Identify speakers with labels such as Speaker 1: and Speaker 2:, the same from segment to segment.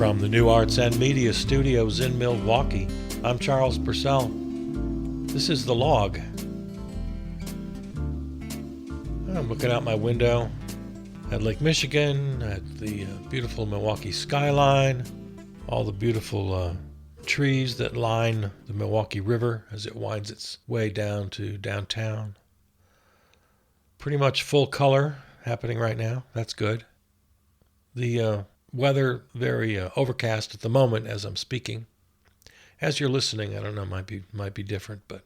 Speaker 1: From the New Arts and Media Studios in Milwaukee, I'm Charles Purcell. This is The Log. I'm looking out my window at Lake Michigan, at the beautiful Milwaukee skyline, all the beautiful trees that line the Milwaukee River as it winds its way down to downtown. Pretty much full color happening right now. That's good. The weather very overcast at the moment as I'm speaking. As you're listening, I don't know, might be different, but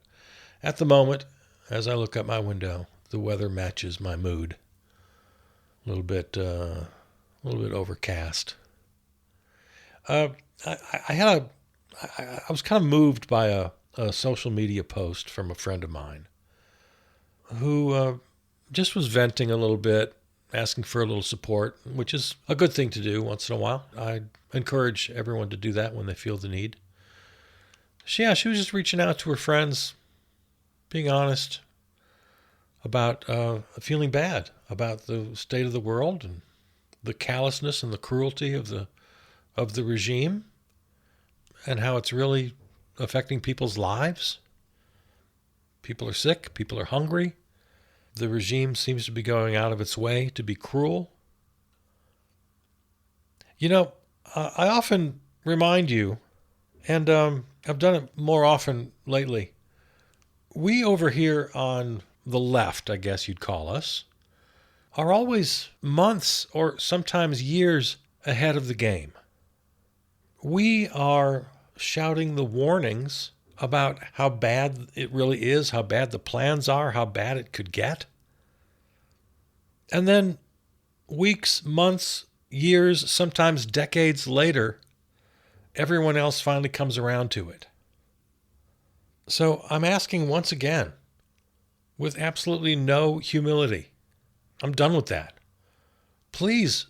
Speaker 1: at the moment, as I look out my window, the weather matches my mood. A little bit overcast. I was kind of moved by a social media post from a friend of mine who just was venting a little bit, asking for a little support, which is a good thing to do once in a while. I encourage everyone to do that when they feel the need. She was just reaching out to her friends, being honest about feeling bad about the state of the world and the callousness and the cruelty of the regime and how it's really affecting people's lives. People are sick. People are hungry. The regime seems to be going out of its way to be cruel. You know, I often remind you, and I've done it more often lately, we over here on the left, I guess you'd call us, are always months or sometimes years ahead of the game. We are shouting the warnings about how bad it really is, how bad the plans are, how bad it could get. And then weeks, months, years, sometimes decades later, everyone else finally comes around to it. So I'm asking once again, with absolutely no humility, I'm done with that. Please,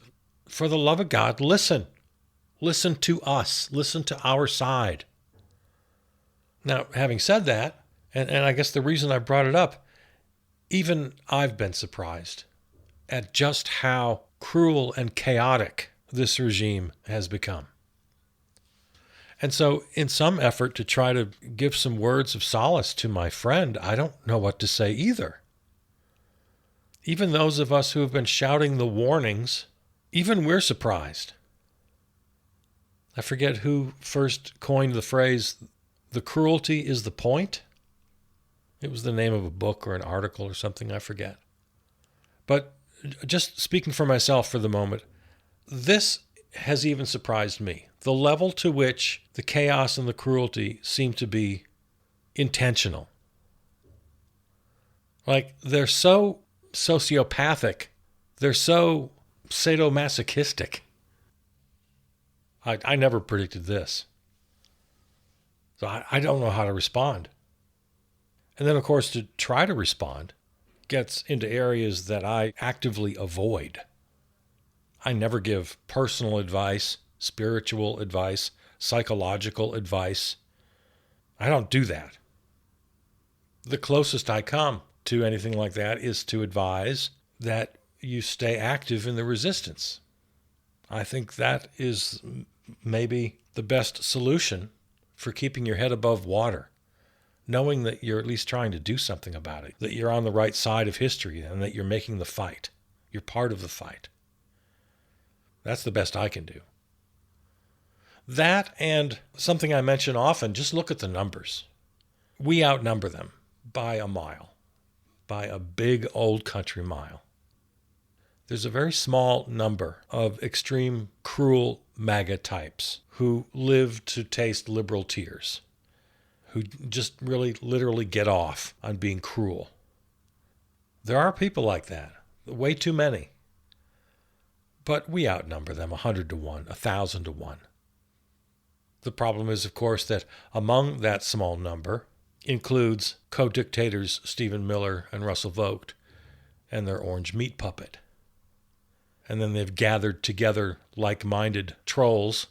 Speaker 1: for the love of God, listen. Listen to us. Listen to our side. Now, having said that, and I guess the reason I brought it up, even I've been surprised at just how cruel and chaotic this regime has become. And so in some effort to try to give some words of solace to my friend, I don't know what to say either. Even those of us who have been shouting the warnings, even we're surprised. I forget who first coined the phrase, "the cruelty is the point." It was the name of a book or an article or something, I forget. But just speaking for myself for the moment, this has even surprised me. The level to which the chaos and the cruelty seem to be intentional. Like, they're so sociopathic. They're so sadomasochistic. I never predicted this. So I don't know how to respond. And then, of course, to try to respond gets into areas that I actively avoid. I never give personal advice, spiritual advice, psychological advice. I don't do that. The closest I come to anything like that is to advise that you stay active in the resistance. I think that is maybe the best solution for keeping your head above water, knowing that you're at least trying to do something about it, that you're on the right side of history and that you're making the fight. You're part of the fight. That's the best I can do. That and something I mention often, just look at the numbers. We outnumber them by a mile, by a big old country mile. There's a very small number of extreme, cruel MAGA types who live to taste liberal tears, who just really literally get off on being cruel. There are people like that, way too many. But we outnumber them 100 to 1, 1,000 to 1. The problem is, of course, that among that small number includes co-dictators Stephen Miller and Russell Vogt and their orange meat puppet. And then they've gathered together like-minded trolls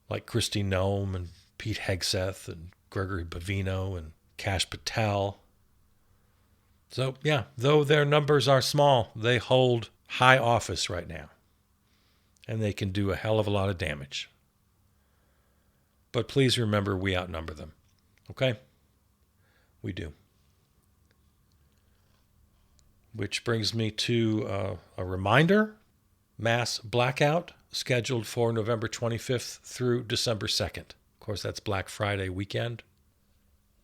Speaker 1: like Kristi Noem and Pete Hegseth and Gregory Bavino and Kash Patel. So, yeah, though their numbers are small, they hold high office right now. And they can do a hell of a lot of damage. but please remember we outnumber them. Okay? We do. Which brings me to a reminder. Mass blackout scheduled for November 25th through December 2nd. Of course, that's Black Friday weekend.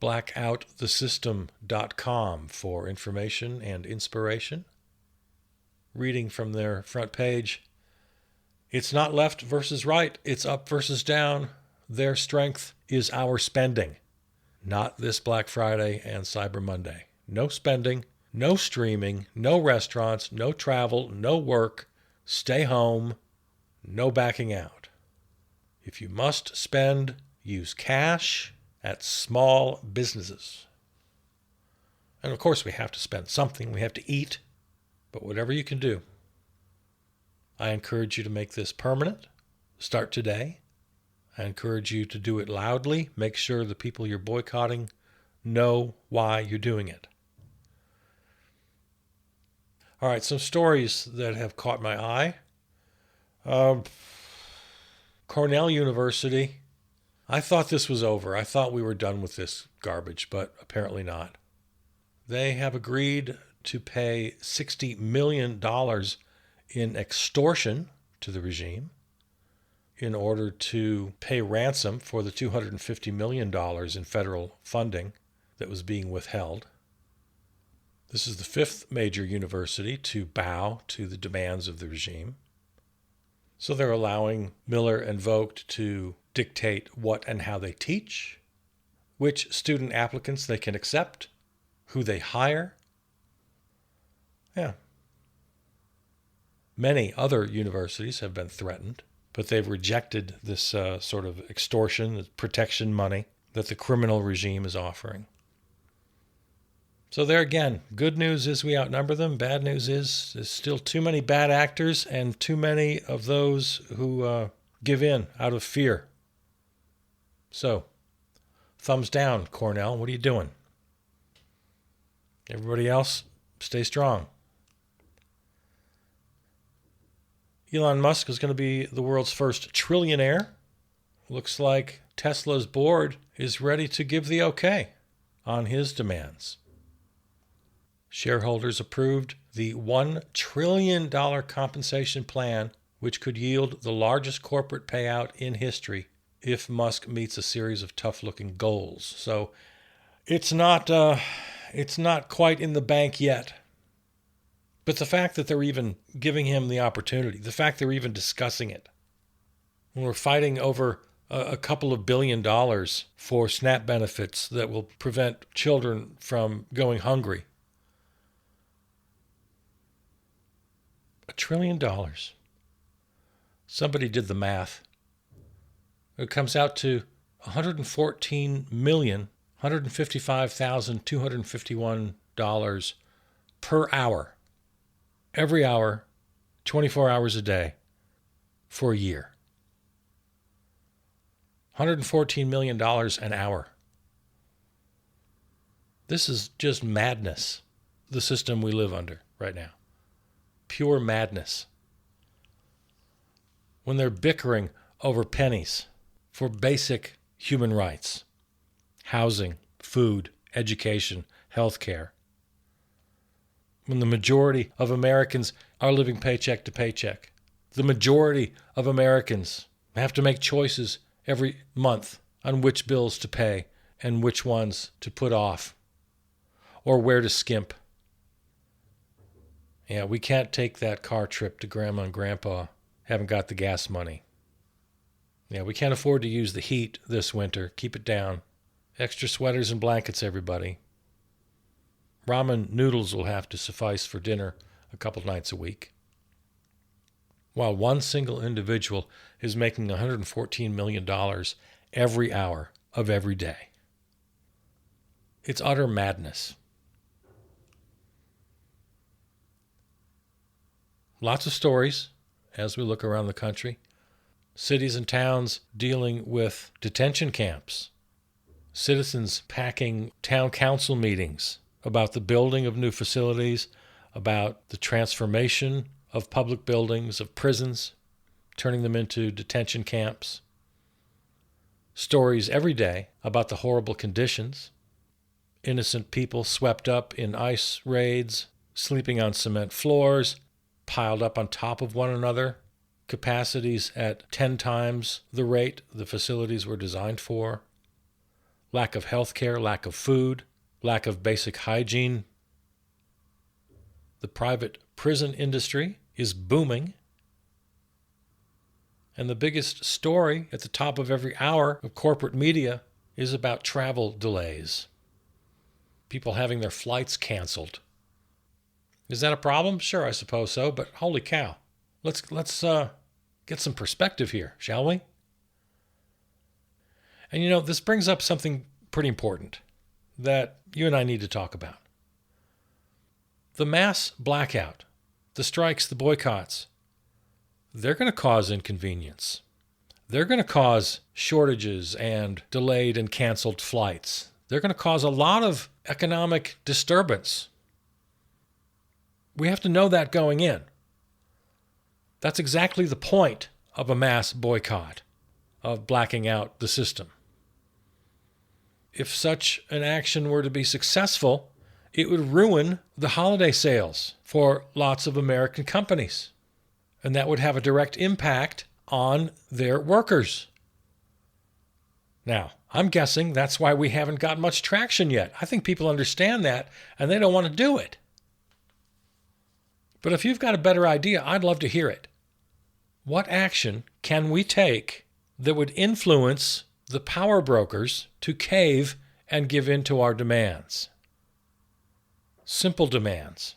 Speaker 1: Blackoutthesystem.com for information and inspiration. Reading from their front page, it's not left versus right, it's up versus down. Their strength is our spending. Not this Black Friday and Cyber Monday. No spending, no streaming, no restaurants, no travel, no work. Stay home, no backing out. If you must spend, use cash at small businesses. And of course, we have to spend something. We have to eat. But whatever you can do, I encourage you to make this permanent. Start today. I encourage you to do it loudly. Make sure the people you're boycotting know why you're doing it. All right, some stories that have caught my eye. Cornell University. I thought this was over. I thought we were done with this garbage, but apparently not. They have agreed to pay $60 million in extortion to the regime in order to pay ransom for the $250 million in federal funding that was being withheld. This is the fifth major university to bow to the demands of the regime. So they're allowing Miller and Vogt to dictate what and how they teach, which student applicants they can accept, who they hire. Yeah. Many other universities have been threatened, but they've rejected this sort of extortion, this protection money that the criminal regime is offering. So there again, good news is we outnumber them. Bad news is there's still too many bad actors and too many of those who give in out of fear. So, thumbs down, Cornell. What are you doing? Everybody else, stay strong. Elon Musk is going to be the world's first trillionaire. Looks like Tesla's board is ready to give the okay on his demands. Shareholders approved the $1 trillion compensation plan, which could yield the largest corporate payout in history if Musk meets a series of tough-looking goals. So it's not quite in the bank yet. But the fact that they're even giving him the opportunity, the fact they're even discussing it, when we're fighting over a couple of $1 billion for SNAP benefits that will prevent children from going hungry. $1 trillion. Somebody did the math. It comes out to $114,155,251 per hour. Every hour, 24 hours a day, for a year. $114 million an hour. This is just madness, the system we live under right now. Pure madness. When they're bickering over pennies for basic human rights, housing, food, education, health care. When the majority of Americans are living paycheck to paycheck. The majority of Americans have to make choices every month on which bills to pay and which ones to put off or where to skimp. Yeah, we can't take that car trip to Grandma and Grandpa. Haven't got the gas money. Yeah, we can't afford to use the heat this winter. Keep it down. Extra sweaters and blankets, everybody. Ramen noodles will have to suffice for dinner a couple nights a week. While one single individual is making $114 million every hour of every day. It's utter madness. Lots of stories as we look around the country. Cities and towns dealing with detention camps. Citizens packing town council meetings about the building of new facilities, about the transformation of public buildings, of prisons, turning them into detention camps. stories every day about the horrible conditions. Innocent people swept up in ice raids, sleeping on cement floors, piled up on top of one another, capacities at 10 times the rate the facilities were designed for, lack of health care, lack of food, lack of basic hygiene. The private prison industry is booming. And the biggest story at the top of every hour of corporate media is about travel delays. People having their flights canceled. Is that a problem? Sure, I suppose so, but holy cow. Let's get some perspective here, shall we? And this brings up something pretty important that you and I need to talk about. The mass blackout, the strikes, the boycotts, they're going to cause inconvenience. They're going to cause shortages and delayed and canceled flights. They're going to cause a lot of economic disturbance. We have to know that going in. That's exactly the point of a mass boycott, of blacking out the system. If such an action were to be successful, it would ruin the holiday sales for lots of American companies. And that would have a direct impact on their workers. Now, I'm guessing that's why we haven't got much traction yet. I think people understand that, and they don't want to do it. But if you've got a better idea, I'd love to hear it. What action can we take that would influence the power brokers to cave and give in to our demands? Simple demands.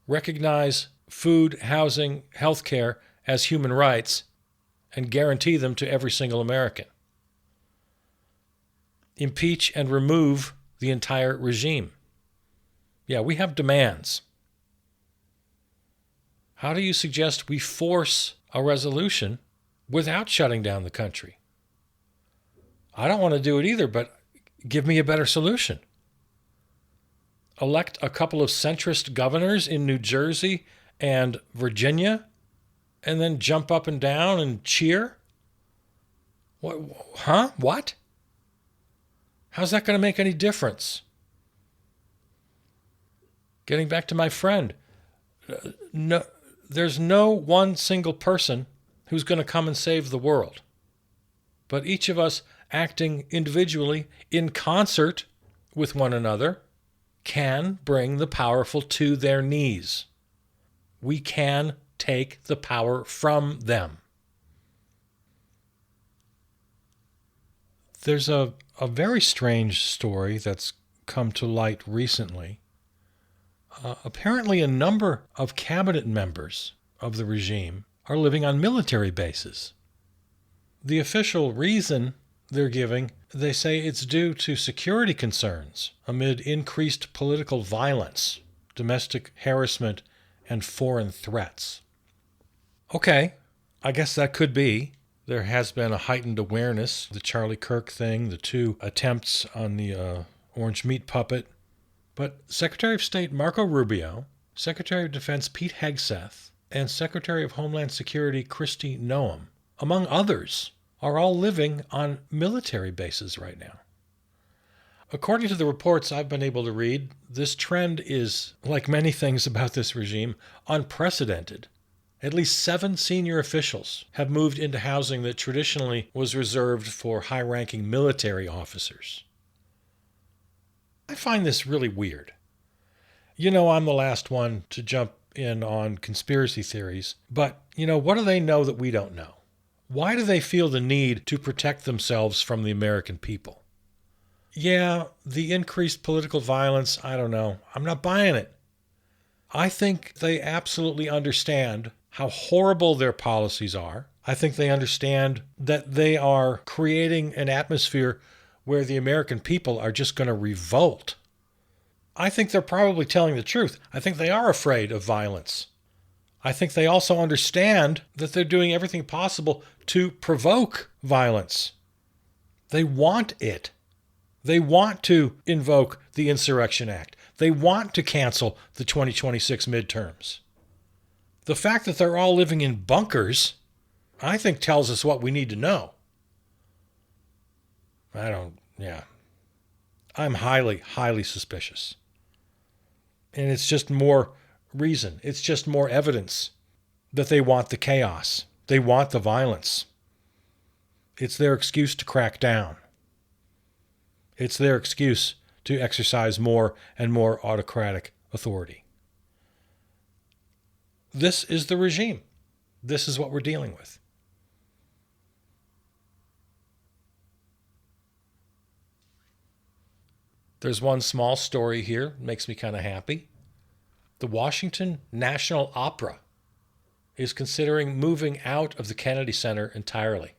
Speaker 1: Recognize food, housing, health care as human rights and guarantee them to every single American. Impeach and remove the entire regime. Yeah, we have demands. How do you suggest we force a resolution without shutting down the country? I don't want to do it either, but give me a better solution. Elect a couple of centrist governors in New Jersey and Virginia, and then jump up and down and cheer? What? Huh? What? How's that going to make any difference? Getting back to my friend, no, there's no one single person who's going to come and save the world. But each of us acting individually in concert with one another can bring the powerful to their knees. We can take the power from them. There's a very strange story that's come to light recently. Apparently, a number of cabinet members of the regime are living on military bases. The official reason they're giving, they say it's due to security concerns amid increased political violence, domestic harassment, and foreign threats. Okay, I guess that could be. There has been a heightened awareness, the Charlie Kirk thing, the 2 attempts on the orange meat puppet. But Secretary of State Marco Rubio, Secretary of Defense Pete Hegseth, and Secretary of Homeland Security Kristi Noem, among others, are all living on military bases right now. According to the reports I've been able to read, this trend is, like many things about this regime, unprecedented. At least 7 senior officials have moved into housing that traditionally was reserved for high-ranking military officers. I find this really weird. I'm the last one to jump in on conspiracy theories, but, what do they know that we don't know? Why do they feel the need to protect themselves from the American people? Yeah, the increased political violence, I don't know. I'm not buying it. I think they absolutely understand how horrible their policies are. I think they understand that they are creating an atmosphere where the American people are just going to revolt. I think they're probably telling the truth. I think they are afraid of violence. I think they also understand that they're doing everything possible to provoke violence. They want it. They want to invoke the Insurrection Act. They want to cancel the 2026 midterms. The fact that they're all living in bunkers, I think, tells us what we need to know. Yeah. I'm highly, highly suspicious. And it's just more reason. It's just more evidence that they want the chaos. They want the violence. It's their excuse to crack down. It's their excuse to exercise more and more autocratic authority. This is the regime. This is what we're dealing with. There's one small story here, makes me kind of happy. The Washington National Opera is considering moving out of the Kennedy Center entirely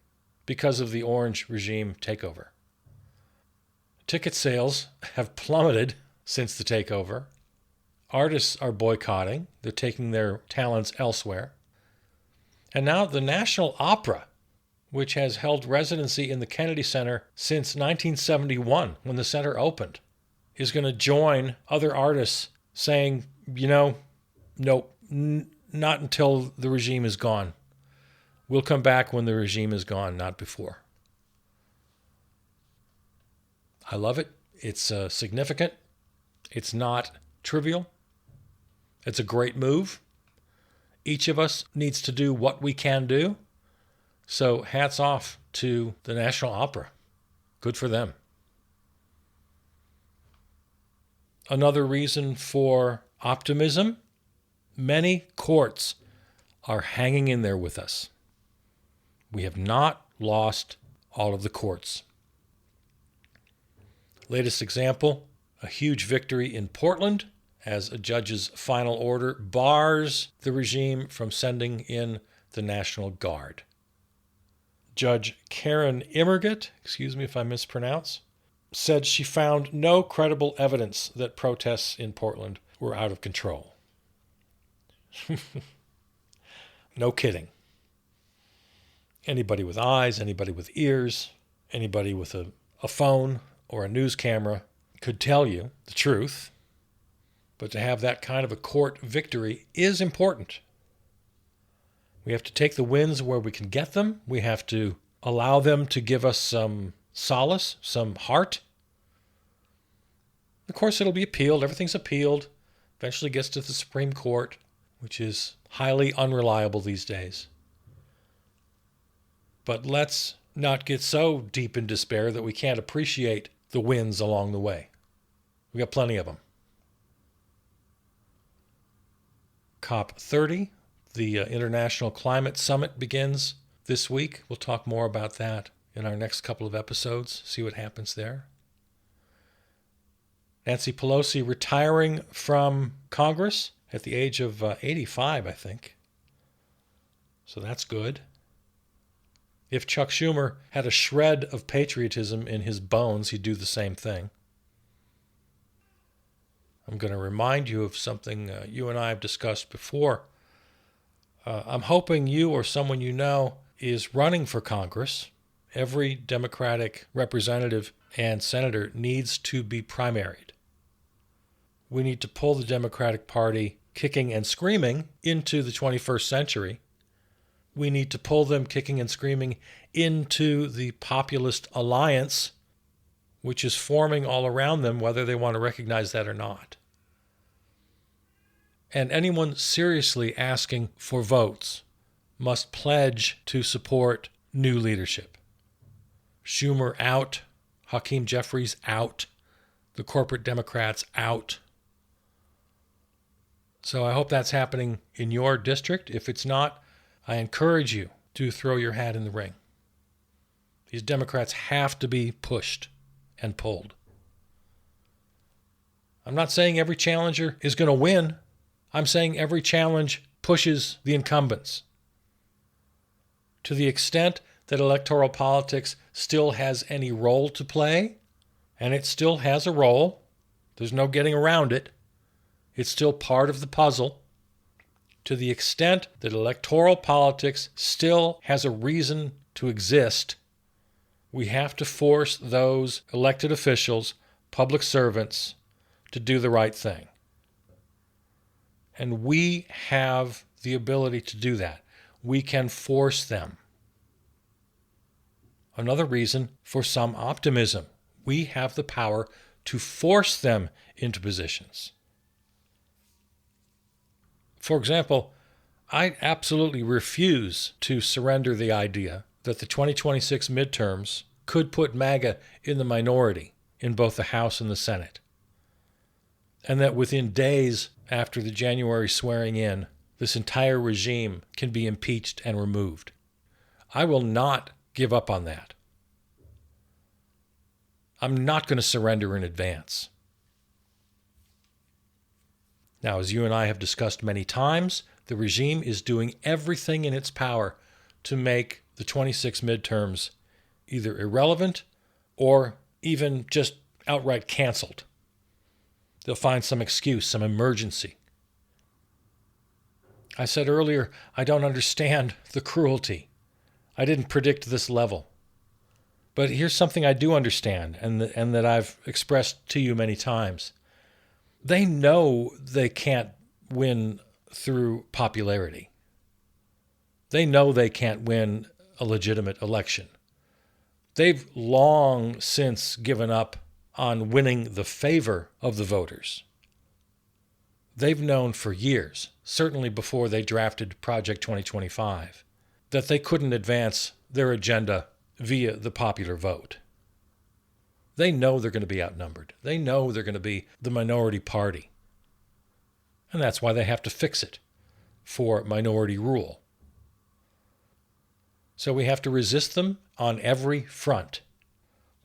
Speaker 1: because of the orange regime takeover. Ticket sales have plummeted since the takeover. Artists are boycotting. They're taking their talents elsewhere. And now the National Opera, which has held residency in the Kennedy Center since 1971 when the center opened, is going to join other artists saying, nope, not until the regime is gone. We'll come back when the regime is gone, not before. I love it. It's significant. It's not trivial. It's a great move. Each of us needs to do what we can do. So hats off to the National Opera. Good for them. Another reason for optimism, many courts are hanging in there with us. We have not lost all of the courts. Latest example, a huge victory in Portland as a judge's final order bars the regime from sending in the National Guard. Judge Karen Immergut, excuse me if I mispronounce, said she found no credible evidence that protests in Portland were out of control. No kidding. Anybody with eyes, anybody with ears, anybody with a phone or a news camera could tell you the truth. But to have that kind of a court victory is important. We have to take the wins where we can get them. We have to allow them to give us some solace, some heart. Of course, it'll be appealed. Everything's appealed. Eventually gets to the Supreme Court, which is highly unreliable these days. But let's not get so deep in despair that we can't appreciate the wins along the way. We got plenty of them. COP30, the International Climate Summit, begins this week. We'll talk more about that in our next couple of episodes, see what happens there. Nancy Pelosi retiring from Congress at the age of 85, I think. So that's good. If Chuck Schumer had a shred of patriotism in his bones, he'd do the same thing. I'm going to remind you of something you and I have discussed before. I'm hoping you or someone you know is running for Congress. Every Democratic representative and senator needs to be primaried. We need to pull the Democratic Party kicking and screaming into the 21st century. We need to pull them kicking and screaming into the populist alliance, which is forming all around them, whether they want to recognize that or not. And anyone seriously asking for votes must pledge to support new leadership. Schumer out, Hakeem Jeffries out, the corporate Democrats out. So I hope that's happening in your district. If it's not, I encourage you to throw your hat in the ring. These Democrats have to be pushed and pulled. I'm not saying every challenger is going to win. I'm saying every challenge pushes the incumbents. To the extent that electoral politics still has any role to play, and it still has a role, there's no getting around it, it's still part of the puzzle. To the extent that electoral politics still has a reason to exist, we have to force those elected officials, public servants, to do the right thing. And we have the ability to do that. We can force them. another reason for some optimism. We have the power to force them into positions. For example, I absolutely refuse to surrender the idea that the 2026 midterms could put MAGA in the minority in both the House and the Senate, and that within days after the January swearing in, this entire regime can be impeached and removed. I will not give up on that. I'm not going to surrender in advance. Now, as you and I have discussed many times, the regime is doing everything in its power to make the 26 midterms either irrelevant or even just outright canceled. They'll find some excuse, some emergency. I said earlier, I don't understand the cruelty. I didn't predict this level. But here's something I do understand and that I've expressed to you many times. They know they can't win through popularity. They know they can't win a legitimate election. They've long since given up on winning the favor of the voters. They've known for years, certainly before they drafted Project 2025, that they couldn't advance their agenda via the popular vote. They know they're going to be outnumbered. They know they're going to be the minority party. And that's why they have to fix it for minority rule. So we have to resist them on every front.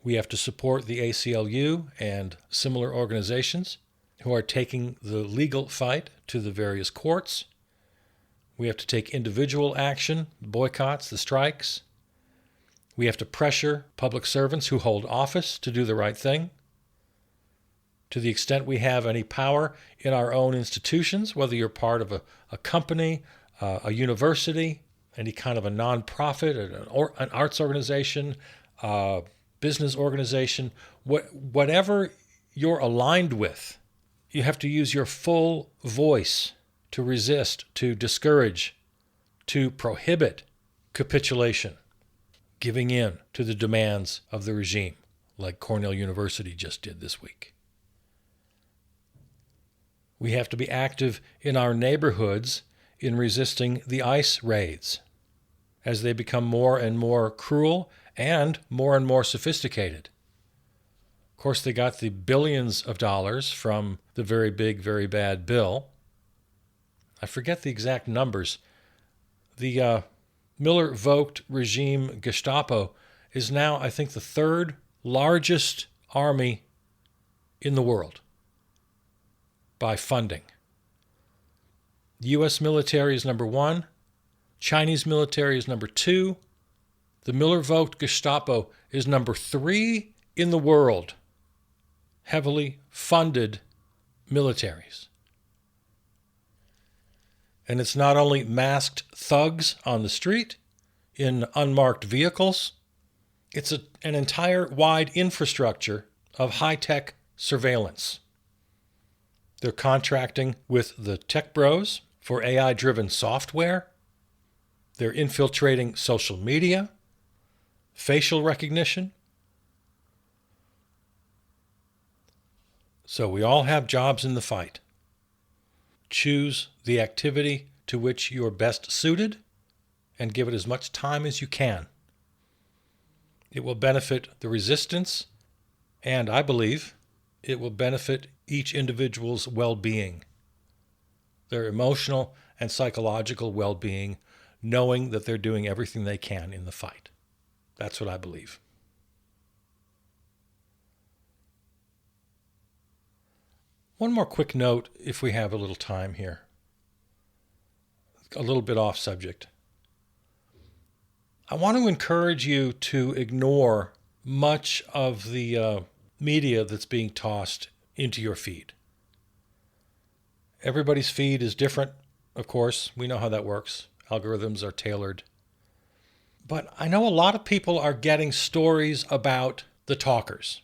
Speaker 1: We have to support the ACLU and similar organizations who are taking the legal fight to the various courts. We have to take individual action, boycotts, the strikes. We have to pressure public servants who hold office to do the right thing. To the extent we have any power in our own institutions, whether you're part of a company, a university, any kind of a nonprofit, an arts organization, business organization, whatever you're aligned with, you have to use your full voice to resist, to discourage, to prohibit capitulation, giving in to the demands of the regime, like Cornell University just did this week. We have to be active in our neighborhoods in resisting the ICE raids as they become more and more cruel and more sophisticated. Of course, they got the billions of dollars from the very big, very bad bill. I forget the exact numbers. The Miller-Vogt regime Gestapo is now, I think, the third largest army in the world by funding. The U.S. military is number one. Chinese military is number two. The Miller-Vogt Gestapo is number three in the world. Heavily funded militaries. And it's not only masked thugs on the street in unmarked vehicles, it's an entire wide infrastructure of high-tech surveillance. They're contracting with the tech bros for AI-driven software. They're infiltrating social media, facial recognition. So we all have jobs in the fight. Choose the activity to which you are best suited and give it as much time as you can. It will benefit the resistance, and I believe it will benefit each individual's well-being, their emotional and psychological well-being, knowing that they're doing everything they can in the fight. That's what I believe. One more quick note, if we have a little time here. A little bit off subject. I want to encourage you to ignore much of the media that's being tossed into your feed. Everybody's feed is different, of course. We know how that works. Algorithms are tailored. But I know a lot of people are getting stories about the talkers.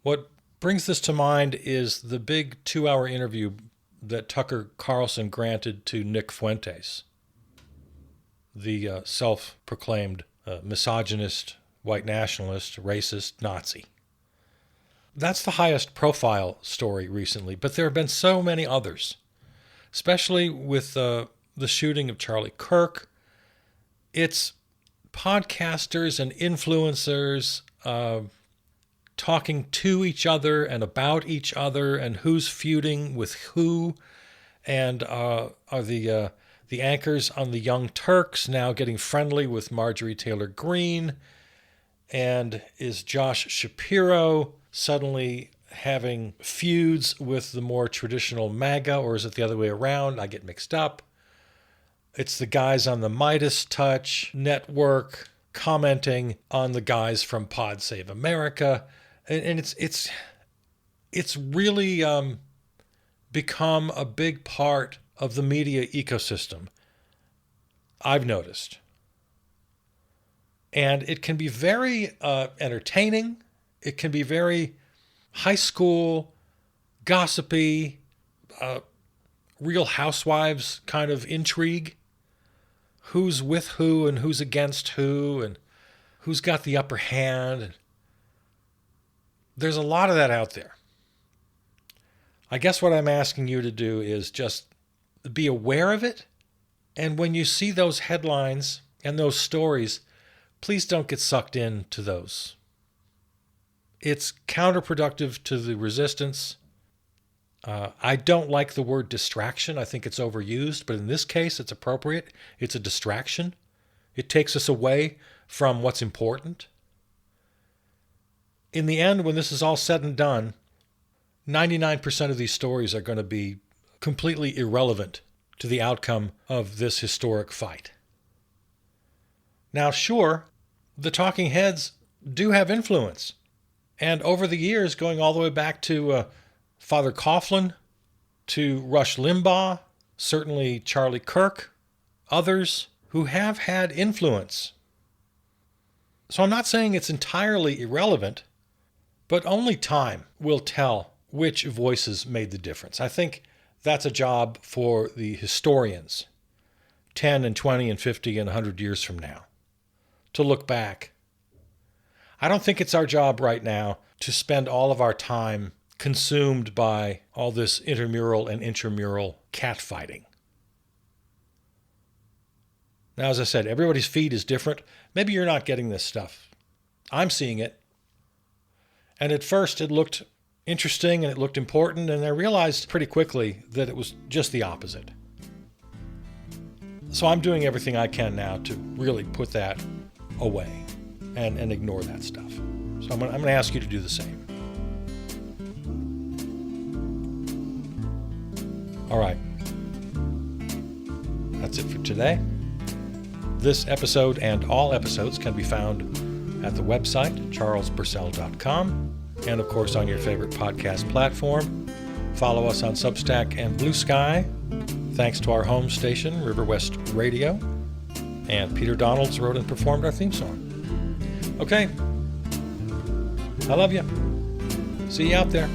Speaker 1: What brings this to mind is the big 2-hour interview that Tucker Carlson granted to Nick Fuentes, the self-proclaimed misogynist, white nationalist, racist, Nazi. That's the highest profile story recently, but there have been so many others, especially with the shooting of Charlie Kirk. It's podcasters and influencers talking to each other and about each other and who's feuding with who, and are the anchors on the Young Turks now getting friendly with Marjorie Taylor Greene, and is Josh Shapiro suddenly having feuds with the more traditional MAGA, or is it the other way around? I get mixed up. It's the guys on the Midas Touch network commenting on the guys from Pod Save America, and it's really become a big part of the media ecosystem, I've noticed. And it can be very entertaining. It can be very high school, gossipy, Real Housewives kind of intrigue. Who's with who and who's against who and who's got the upper hand. And there's a lot of that out there. I guess what I'm asking you to do is just be aware of it. And when you see those headlines and those stories, please don't get sucked into those. It's counterproductive to the resistance. I don't like the word distraction. I think it's overused, but in this case, it's appropriate. It's a distraction. It takes us away from what's important. In the end, when this is all said and done, 99% of these stories are going to be completely irrelevant to the outcome of this historic fight. Now, sure, the talking heads do have influence. And over the years, going all the way back to Father Coughlin, to Rush Limbaugh, certainly Charlie Kirk, others who have had influence. So I'm not saying it's entirely irrelevant, but only time will tell which voices made the difference. I think that's a job for the historians 10 and 20 and 50 and 100 years from now to look back. I don't think it's our job right now to spend all of our time consumed by all this intramural and intramural catfighting. Now, as I said, everybody's feed is different. Maybe you're not getting this stuff. I'm seeing it. And at first it looked interesting and it looked important, and I realized pretty quickly that it was just the opposite. So I'm doing everything I can now to really put that away and ignore that stuff. So I'm going to ask you to do the same. All right. That's it for today. This episode and all episodes can be found at the website, charlesburcell.com, and of course on your favorite podcast platform. Follow us on Substack and Blue Sky. Thanks to our home station, River West Radio. And Peter Donalds wrote and performed our theme song. Okay. I love you. See you out there.